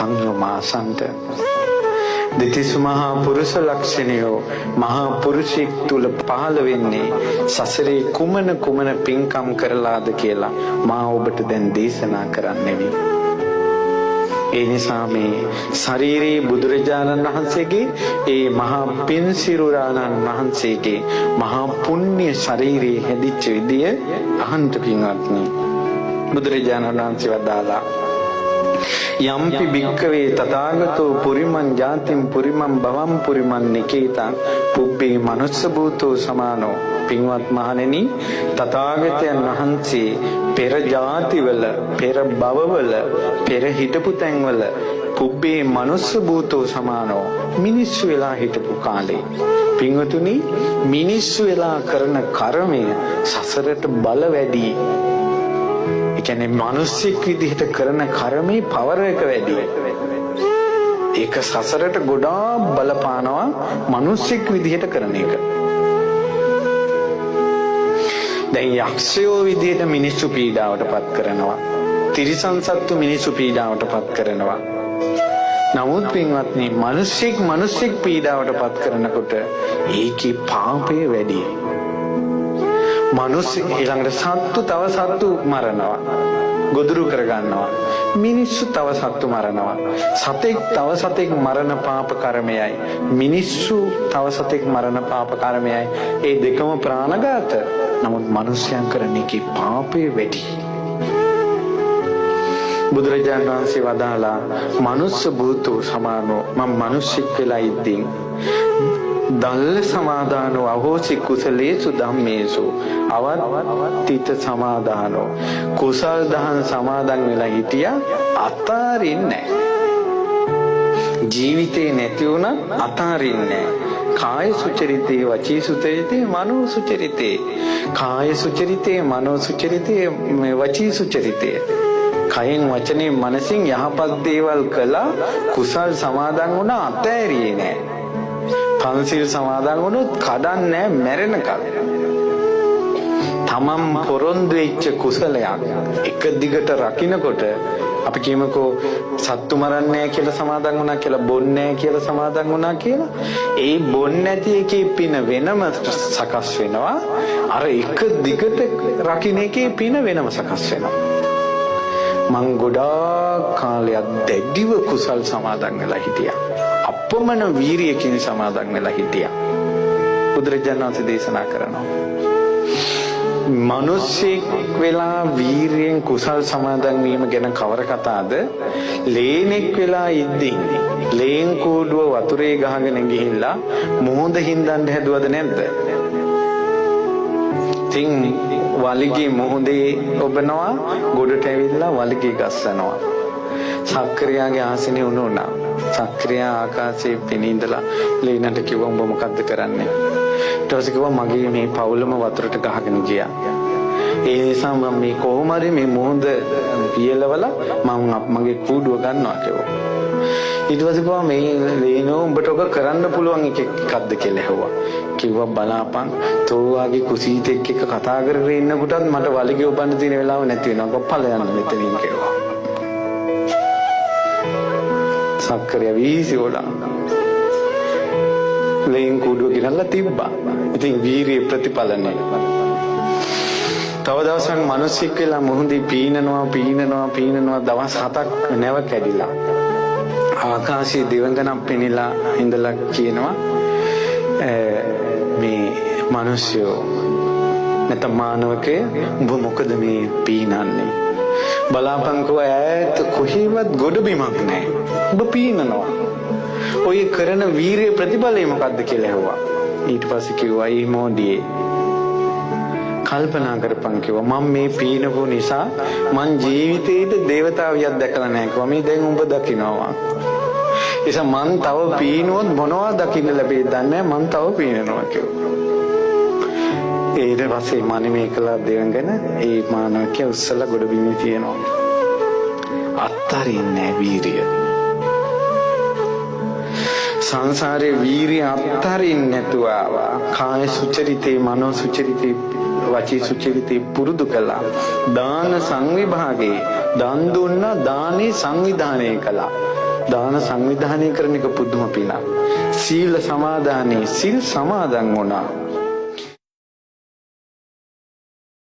පංගමාසන්ත දෙතිස් මහා පුරුෂ ලක්ෂණයෝ මහා පුරුෂයෙක් තුල පහළ වෙන්නේ සසරේ කුමන පින්කම් කරලාද කියලා මා ඔබට දැන් දේශනා කරන්නෙමි. ඒ නිසා මේ ශරීරයේ බුදුරජාණන් වහන්සේගේ ඒ මහා පින් සිරුරාණන් වහන්සේගේ මහා පුණ්‍ය ශරීරයේ හැදිච්ච විදිය අහන්න පින්වත්නි. බුදුරජාණන් වහන්සේ වදාලා යම්පි භික්කවේ තථාගතෝ පුරිමං ජාතිම් පුරිමං භවං පුරිමං නිකේතං පුබ්බේ මනුස්ස භූතෝ සමානෝ. පින්වත් මහණෙනි, තථාගතයන් වහන්සේ පෙර ජාතිවල, පෙර භවවල, පෙර හිටපු තැන්වල පුබ්බේ මනුස්ස භූතෝ සමානෝ, මිනිස්සු වෙලා හිටපු කාලේ. පින්වතුනි, මිනිස්සු වෙලා කරන කර්මය සසරට බල වැඩි. ඒ කියන්නේ මිනිස්සෙක් විදිහට කරන කර්මේ පවර එක වැඩි. ඒක සසරට ගොඩාක් බලපානවා මිනිස්සෙක් විදිහට කරන එක. දැන් යක්ෂයෝ විදිහට මිනිස්සු පීඩාවට පත් කරනවා. තිරිසන් සත්තු මිනිස්සු පීඩාවට පත් කරනවා. නමුත් පින්වත්නි, මිනිස්සෙක් පීඩාවට පත් කරනකොට ඒකේ පාපය වැඩි. මිනිස්සු ඊළඟට සත්තු තව සත්තු මරනවා, ගොදුරු කරගන්නවා. මිනිස්සු තව සත්තු මරනවා. සතෙක් තව සතෙක් මරණ පාප කර්මයයි, මිනිස්සු තව සතෙක් මරණ පාප කර්මයයි. ඒ දෙකම ප්‍රාණඝාත. නමුත් මිනිස්යන් කරන එකේ පාපය වැඩි. බුදුරජාණන් වහන්සේ වදාලා මනුස්ස භූතෝ සමානෝ. මම මිනිස්සෙක් වෙලා ඉද්දී දල්ල සමාදානෝ අහෝසි කුසලේසු ධම්මේසු අවත්තිත සමාදානෝ. කුසල් දහම් සමාදන් වෙලා හිටියා, අතාරින්නේ නැහැ. ජීවිතේ නැති වුණත් අතාරින්නේ නැහැ. කාය සුචරිතේ, වචී සුචරිතේ, මනෝ සුචරිතේ. කාය සුචරිතේ, මනෝ සුචරිතේ, වචී සුචරිතේ. කයෙන් වචනේ මනසින් යහපත් දේවල් කළා, කුසල් සමාදන් වුණා, අතෑරියේ නැහැ. පන්සිල් සමාදන් වුණොත් කඩන්නේ නැහැ මැරෙනකල්. තමන් පොරොන්දු වෙච්ච කුසලයක් එක දිගට රකින්නකොට අපි කියමුකෝ සත්තු මරන්නේ නැහැ කියලා සමාදන් වුණා කියලා, බොන්නේ නැහැ කියලා සමාදන් වුණා කියලා. ඒ බොන්නේ නැති එකේ පින වෙනම සකස් වෙනවා. අර එක දිගට රකින්න එකේ පින වෙනම සකස් වෙනවා. මං ගොඩාක් කාලයක් දැඩිව කුසල් සමාදන් වෙලා හිටියා. අපමණ වීරියකින් සමාදන් වෙලා හිටියා. බුදුරජාණන් වහන්සේ දේශනා කරනවා, මිනිස්සෙක් වෙලා වීරියෙන් කුසල් සමාදන් වීම ගැන කවර කතාවද? ලේනෙක් වෙලා ඉද්දී ලේන් කූඩුව වතුරේ ගහගෙන ගිහිල්ලා මොහොත හින්දන්න හැදුවද නැද්ද? තින් වලිගේ මොහොතේ ඔබනවා, ගොඩට ඇවිල්ලා වලිගේ ගස්සනවා. සක්‍රියාගේ ආසනේ උණුනා. සක්‍රියා ආකාශයේ පිනින්දලා ලේනට කිව්වා, උඹ මොකද්ද කරන්නේ? ඊට පස්සේ කිව්වා, මගේ මේ පවුලම වතුරට ගහගෙන ගියා. ඒ නිසා මම මේ කොහොම හරි මේ මොහොත පියලවලා මම මගේ කූඩුව ගන්නවා කිව්වා. ඊට පස්සේ කිව්වා, මේ ලේනෝ උඹට ඔක කරන්න පුළුවන් එකක්ද කියලා ඇහුවා. කිව්වා, බලාපන්, තෝවාගේ කුසීතෙක් එක්ක කතා කරගෙන ඉන්නකොටත් මට වලිගේ උපන්න තියෙන වෙලාව නැති වෙනවා. කොප්පල යන්න මෙතනින් කිව්වා. සක්‍රිය වීසි වුණා. ලේන් කූඩුව ගෙනල්ලා තිබ්බා. ඉතින් වීරිය ප්‍රතිඵලනේ. තව දවසක් මිනිස්සෙක් වෙලා මොහොතේ පීනනවා දවස් 7ක් නැව කැඩිලා. ආකාශයේ දිවංගනක් පෙනිලා ඉඳලා කියනවා, මේ මිනිස්සු නැත්නම් මානවකේ, උඹ මොකද මේ පීනන්නේ? බලාපංකෝ ඈත කොහෙවත් ගොඩ බිමක් නැහැ. ඔබ පීනනවා. ඔය කරන වීරිය ප්‍රතිඵලය මොකද්ද කියලා ඇහුවා. ඊට පස්සේ කිව්වා, "ඊ මොඩියේ කල්පනා කරපන් කිව්වා, මම මේ පීනපු නිසා මං ජීවිතේට දේවතාවියක් දැකලා නැහැ කිව්වා. මේ දැන් උඹ දකින්නවා. එසා මං තව පීනුවොත් මොනවද දකින්න ලැබෙයිද දන්නේ නැහැ. මං තව පීනනවා කිව්වා." ඊට පස්සේ මනිමේ කළා දෙවංගන ඒ මානවකයා උස්සලා ගොඩ බිමේ තියෙනවා. අත්තරින්නේ වීරිය. සංසාරේ වීරිය අත්තරින්නේ නැතුව ආවා. කාය සුචරිතේ, මනෝ සුචරිතේ, වචී සුචරිතේ පුරුදු කළා. දාන සංවිභාගේ දන් දුන්නා, දානේ සංවිධානය කළා. දාන සංවිධානය කරන එක පුදුම පිනක්. සීල සමාදානයේ සිල් සමාදන් වුණා.